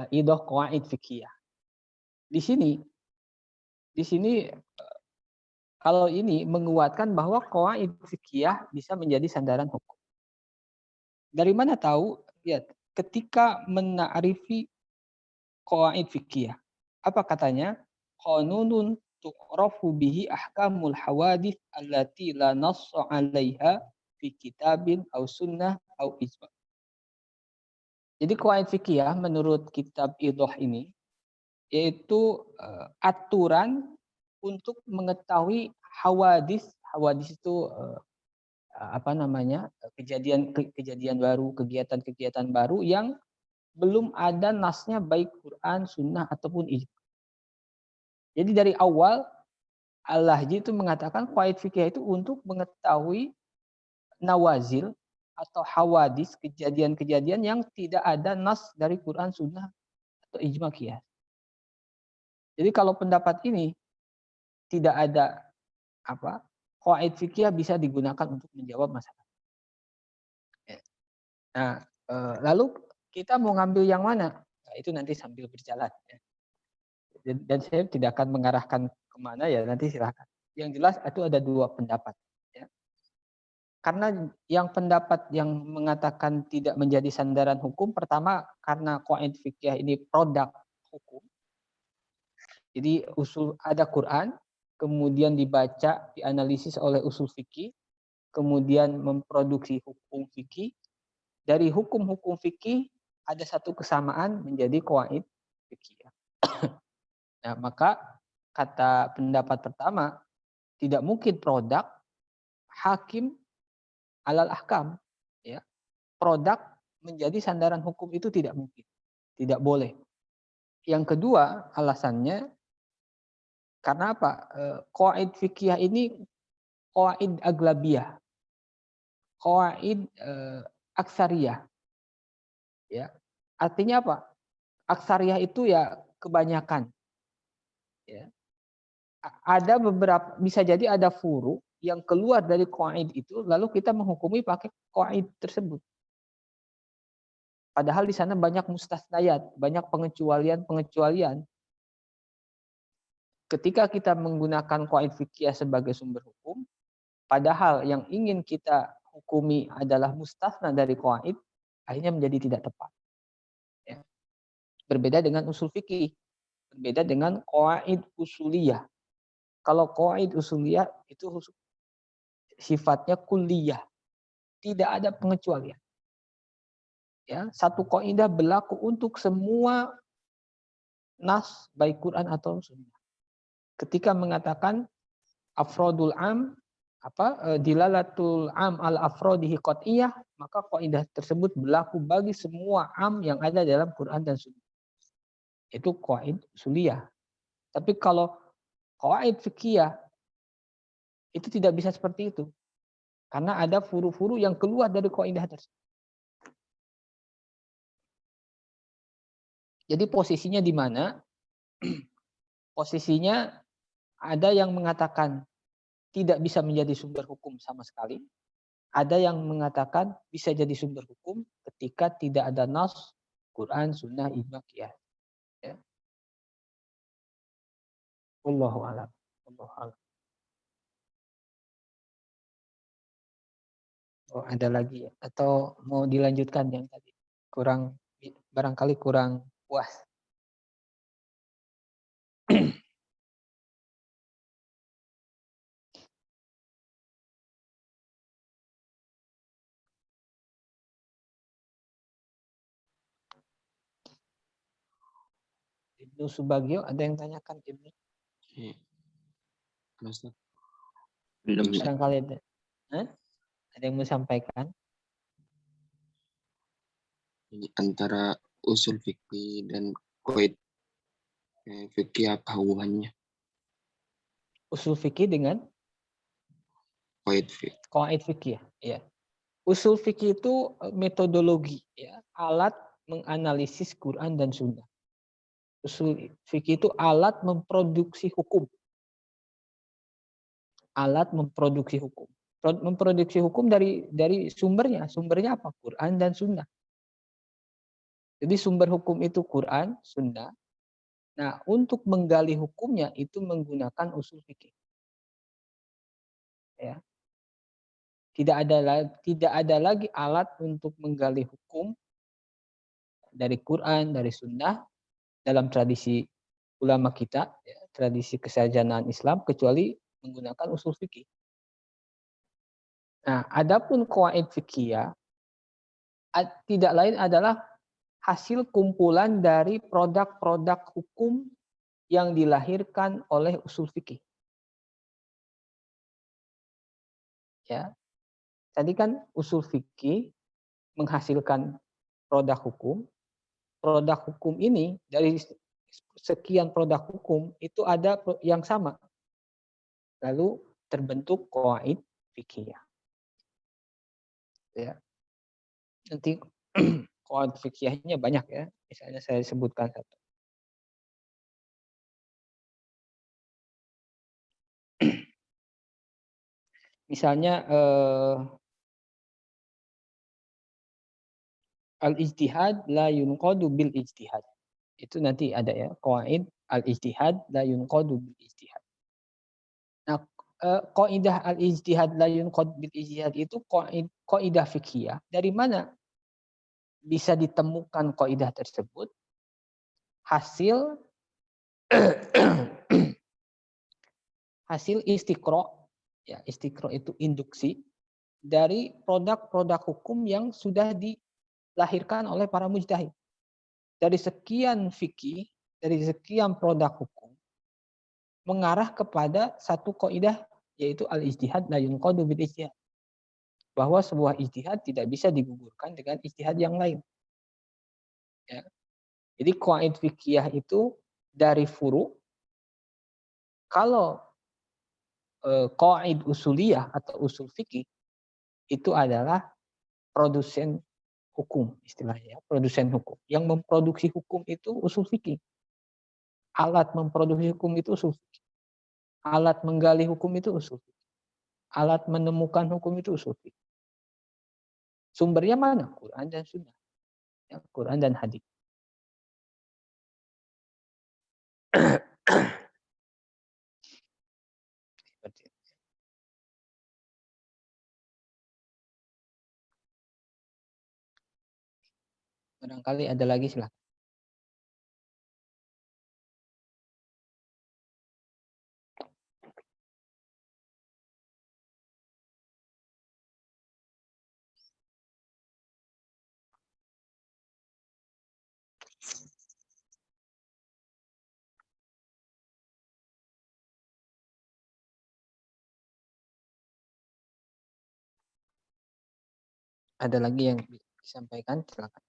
Idah Qawaid Fiqhiyah. Di sini kalau ini menguatkan bahwa qawaid fiqhiyah bisa menjadi sandaran hukum. Dari mana tahu? Lihat, ketika mena'rifi qawaid fiqhiyah, apa katanya? Qanunun tu'rafu bihi ahkamul hawadith allati la nassa 'alaiha fi kitabin aw sunnah aw ijma'. Jadi qawaid fiqhiyah menurut kitab Idah ini yaitu aturan untuk mengetahui Hawadis itu apa namanya, kejadian baru, kegiatan baru yang belum ada nasnya baik Quran, Sunnah ataupun ijma. Jadi dari awal Al-Lahji itu mengatakan qawaid fikih itu untuk mengetahui nawazil atau hawadis, kejadian-kejadian yang tidak ada nas dari Quran, Sunnah atau ijma qiyas. Jadi kalau pendapat ini tidak ada apa, qawaid fikih bisa digunakan untuk menjawab masalah. Nah, lalu kita mau ngambil yang mana? Nah, itu nanti sambil berjalan. Dan saya tidak akan mengarahkan kemana ya, nanti silakan. Yang jelas itu ada dua pendapat. Ya. Karena yang pendapat yang mengatakan tidak menjadi sandaran hukum, pertama karena qawaid fikih ini produk hukum. Jadi ada Quran, kemudian dibaca, dianalisis oleh usul fikih, kemudian memproduksi hukum fikih. Dari hukum-hukum fikih ada satu kesamaan menjadi qawaid fikih. Nah, maka kata pendapat pertama, tidak mungkin produk hakim alal ahkam, ya. Produk menjadi sandaran hukum itu tidak mungkin, tidak boleh. Yang kedua alasannya karena apa? Qawaid fikih ini qawaid aglabiyah, qawaid aksariyah, ya. Artinya apa? Aksariyah itu ya kebanyakan, ya. Ada beberapa, bisa jadi ada furu yang keluar dari qawaid itu, lalu kita menghukumi pakai qawaid tersebut. Padahal di sana banyak mustasnayat, banyak pengecualian. Ketika kita menggunakan qawaid fikih sebagai sumber hukum, padahal yang ingin kita hukumi adalah mustasna dari qawaid, akhirnya menjadi tidak tepat. Ya. Berbeda dengan usul fikih, berbeda dengan qawaid usuliyah. Kalau qawaid usuliyah itu sifatnya kulliyah, tidak ada pengecualian. Ya, satu kaidah berlaku untuk semua nas baik Quran atau Sunnah. Ketika mengatakan afrodul am, dilalatul am al afrodihi qat'iyah, maka kaidah tersebut berlaku bagi semua am yang ada dalam Quran dan Sunnah. Itu qawaid usuliyah. Tapi kalau qawaid fikih itu tidak bisa seperti itu. Karena ada furu-furu yang keluar dari kaidah tersebut. Jadi posisinya di mana? Posisinya ada yang mengatakan tidak bisa menjadi sumber hukum sama sekali. Ada yang mengatakan bisa jadi sumber hukum ketika tidak ada nas, Quran, Sunnah, ijma, qiyas. Ya. Wallahu a'lam. Oh, ada lagi ya? Atau mau dilanjutkan yang tadi? Barangkali kurang puas. Ibnu Subagio, ada yang tanyakan Ibnu? Belum. Barangkali ada. Ada yang mau sampaikan? Antara usul fikih dan qawaid fikih apa hubungannya? Usul fikih dengan qawaid fikih, ya. Usul fikih itu metodologi, ya, alat menganalisis Quran dan Sunnah. Usul fikih itu alat memproduksi hukum. Alat memproduksi hukum. Memproduksi hukum dari sumbernya. Sumbernya apa? Quran dan Sunnah. Jadi sumber hukum itu Quran, Sunnah. Nah, untuk menggali hukumnya itu menggunakan usul fikih. Ya. Tidak ada lagi alat untuk menggali hukum dari Quran, dari Sunnah dalam tradisi ulama kita, ya, tradisi kesarjanaan Islam, kecuali menggunakan usul fikih. Nah, adapun qawaid fikih tidak lain adalah hasil kumpulan dari produk-produk hukum yang dilahirkan oleh usul fikih. Ya. Tadi kan usul fikih menghasilkan produk hukum. Produk hukum ini dari sekian produk hukum itu ada yang sama. Lalu terbentuk qawaid fikih. Ya. Nanti qawaid fikihnya banyak ya. Misalnya saya sebutkan satu. Misalnya al-ijtihad la yunqadu bil ijtihad. Itu nanti ada ya, qawaid al-ijtihad la yunqadu bil ijtihad. Nah, qaidah al-ijtihad la yunqadu bil ijtihad itu qaidah fikih. Dari mana bisa ditemukan qaidah tersebut? Hasil hasil istiqra, ya istiqra itu induksi dari produk-produk hukum yang sudah dilahirkan oleh para mujtahid. Dari sekian fikih, dari sekian produk hukum mengarah kepada satu kaidah yaitu al-ijtihad la yunqadu bil ijtihad. Bahwa sebuah ijtihad tidak bisa digugurkan dengan ijtihad yang lain. Ya. Jadi qawaid fikih itu dari furu. Kalau qawaid usuliyah atau usul fikih itu adalah produsen hukum istilahnya, produsen hukum. Yang memproduksi hukum itu usul fikih. Alat memproduksi hukum itu usul fikih. Alat menggali hukum itu usul fikih. Alat menemukan hukum itu usul fikih. Sumbernya mana? Quran dan Sunnah. Ya, Quran dan hadis. Barangkali ada lagi silakan. Ada lagi yang disampaikan silakan.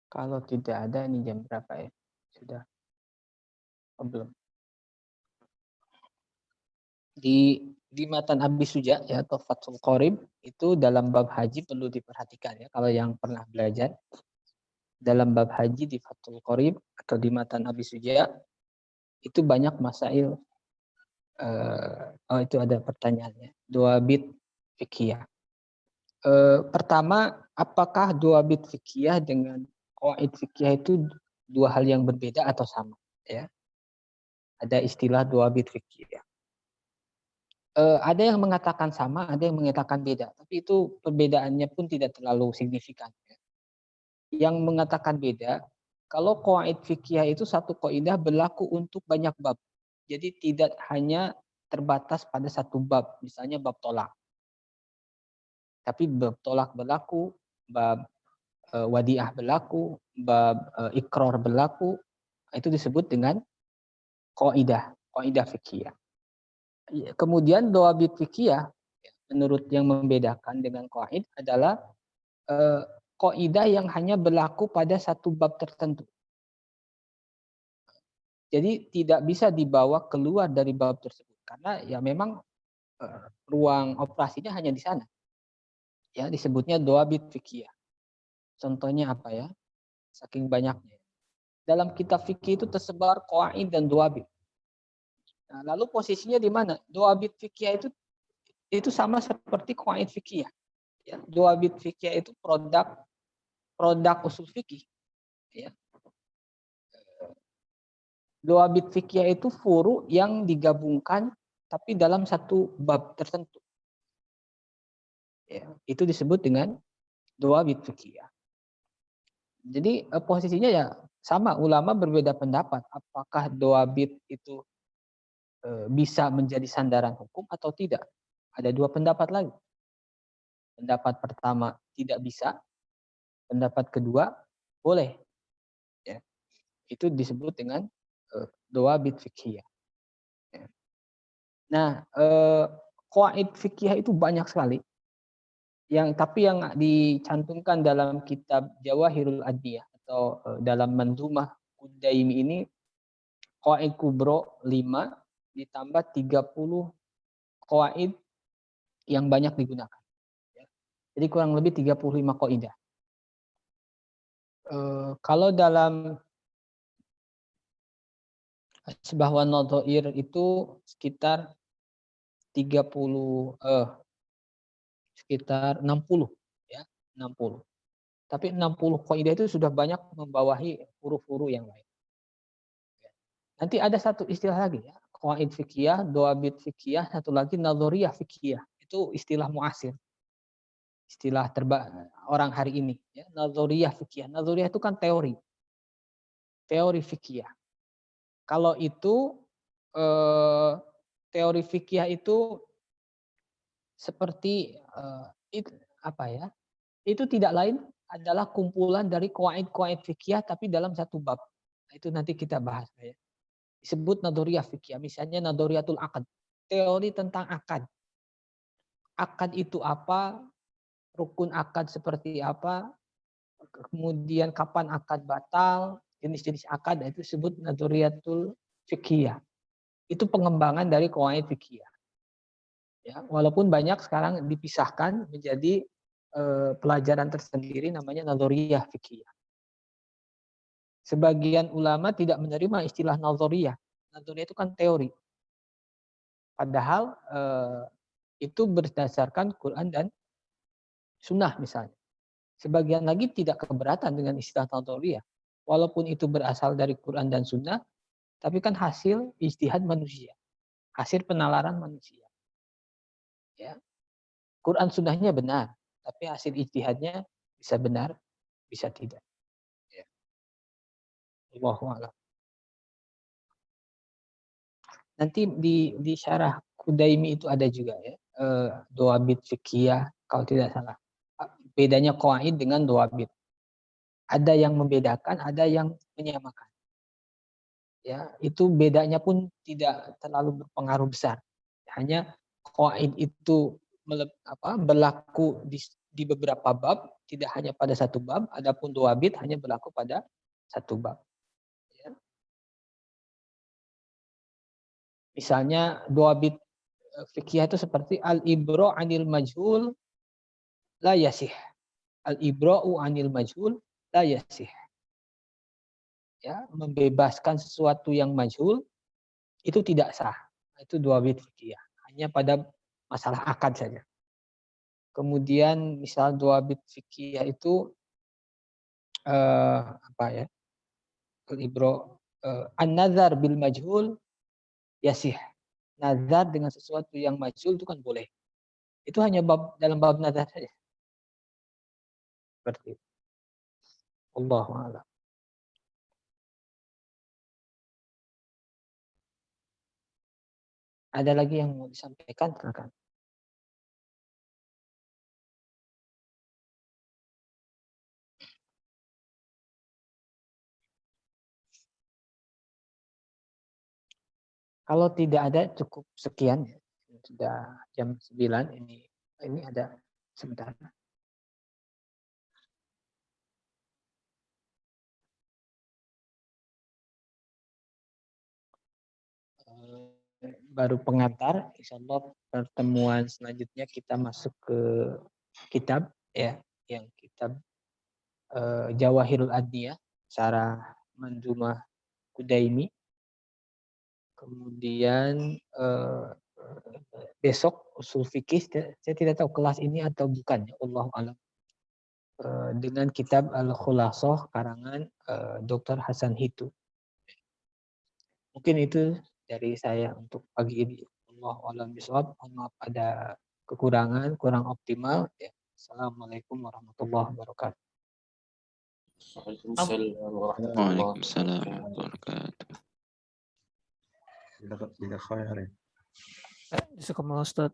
Kalau tidak ada, ini jam berapa ya? Sudah? Oh, belum. Di matan Abi Suja ya atau Fathul Qorib itu dalam bab haji perlu diperhatikan ya. Kalau yang pernah belajar dalam bab haji di Fathul Qorib atau di matan Abi Suja itu banyak masail. Itu ada pertanyaannya. Dua bit fikih. Pertama, apakah dua bit fikih dengan qawaid fikih itu dua hal yang berbeda atau sama? Ya, ada istilah dua bit fikih. Ada yang mengatakan sama, ada yang mengatakan beda. Tapi itu perbedaannya pun tidak terlalu signifikan. Yang mengatakan beda, kalau qawaid fikih itu satu kaidah berlaku untuk banyak bab. Jadi tidak hanya terbatas pada satu bab, misalnya bab tolak. Tapi bab tolak berlaku, bab wadiah berlaku, bab iqrar berlaku. Itu disebut dengan kaidah fikih. Kemudian dawabit fikih menurut yang membedakan dengan qaid adalah kaidah yang hanya berlaku pada satu bab tertentu. Jadi tidak bisa dibawa keluar dari bab tersebut karena ya memang ruang operasinya hanya di sana. Ya, disebutnya dawabit fikih. Contohnya apa ya? Saking banyaknya. Dalam kitab fikih itu tersebar qaid dan dawabit. Nah, lalu posisinya di mana? Dawabit fikih itu sama seperti qaid fikih. Ya, dawabit fikih itu produk usul fikih. Ya. Dawabit fikih itu furu yang digabungkan tapi dalam satu bab tertentu. Ya, itu disebut dengan dawabit fikih. Jadi posisinya ya sama, ulama berbeda pendapat apakah dawabit itu bisa menjadi sandaran hukum atau tidak. Ada dua pendapat lagi. Pendapat pertama tidak bisa, pendapat kedua boleh. Ya. Itu disebut dengan dawabit fiqhiyah. Ya. Nah, qawaid fiqhiyah itu banyak sekali. Tapi yang dicantumkan dalam kitab Jawahirul Adniyah atau dalam Mandhumah Kudaimi ini qawaid kubro 5 ditambah 30 qawaid yang banyak digunakan. Jadi kurang lebih 35 kaidah. Kalau dalam Asbah wa Nadhair itu sekitar 60 ya, 60. Tapi 60 kaidah itu sudah banyak membawahi huruf-huruf yang lain. Nanti ada satu istilah lagi ya, qawaid fiqhiyah, dawabit fiqhiyah, satu lagi nadhoriyah fiqhiyah. Itu istilah muasir. Istilah orang hari ini ya, nadhoriyah fiqhiyah. Nadhoriyah itu kan teori. Teori fiqhiyah. Kalau itu teori fikih itu seperti itu tidak lain adalah kumpulan dari qawaid fikih tapi dalam satu bab. Itu nanti kita bahas ya. Disebut nadhoriyah fikih. Misalnya nadhoriyatul aqd, teori tentang akad. Akad itu apa? Rukun akad seperti apa? Kemudian kapan akad batal? Jenis-jenis akad itu disebut nadhoriyatul fikih. Itu pengembangan dari qawaid fikih. Ya, walaupun banyak sekarang dipisahkan menjadi pelajaran tersendiri namanya nadhoriyah fikih. Sebagian ulama tidak menerima istilah nadhoriyah. Nadhoriyah itu kan teori. Padahal itu berdasarkan Quran dan Sunnah misalnya. Sebagian lagi tidak keberatan dengan istilah nadhoriyah. Walaupun itu berasal dari Quran dan Sunnah, tapi kan hasil ijtihad manusia. Hasil penalaran manusia. Ya. Quran Sunnahnya benar, tapi hasil ijtihadnya bisa benar, bisa tidak. Ya. Allahu a'lam. Nanti di syarah Kudaimi itu ada juga ya, dawabit fiqhiyah kalau tidak salah. Bedanya qawaid dengan dawabit. Ada yang membedakan, ada yang menyamakan. Ya, itu bedanya pun tidak terlalu berpengaruh besar. Hanya qawaid itu berlaku di beberapa bab, tidak hanya pada satu bab. Adapun dawabit hanya berlaku pada satu bab. Ya. Misalnya dawabit fikih itu seperti al-ibra' anil majhul la yasih. Al-ibra'u anil majhul la yasih. Ya, membebaskan sesuatu yang majhul itu tidak sah. Itu dawabit fikih. Hanya pada masalah akad saja. Kemudian misal dawabit fikih itu al-ibra' an-nazar bil majhul yasih. Nazar dengan sesuatu yang majhul itu kan boleh. Itu hanya dalam bab nazar saja. Seperti itu. Allahu a'lam. Ada lagi yang mau disampaikan? Silakan. Kalau tidak ada cukup sekian ya. Sudah jam 9 ini ada sebentar. Baru pengantar, insyaallah pertemuan selanjutnya kita masuk ke kitab ya, yang kitab Jawahirul Adniyah, Syarah Mandhumah Kudaimi. Kemudian besok usul fikih, saya tidak tahu kelas ini atau bukan, Allahu a'lam. Dengan kitab Al-Khulasah karangan Dr. Hasan Hitu. Mungkin itu dari saya untuk pagi ini. Allahu a'lam bishawab. Maaf ada kekurangan, kurang optimal. Ya. Assalamualaikum warahmatullahi wabarakatuh. Waalaikumsalam warahmatullahi Waalaikumsalam warahmatullahi wabarakatuh. Tidak khair. Jazakumullah Ustaz.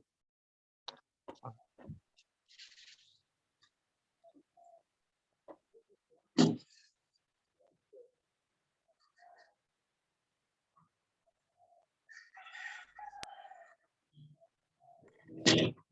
Oke.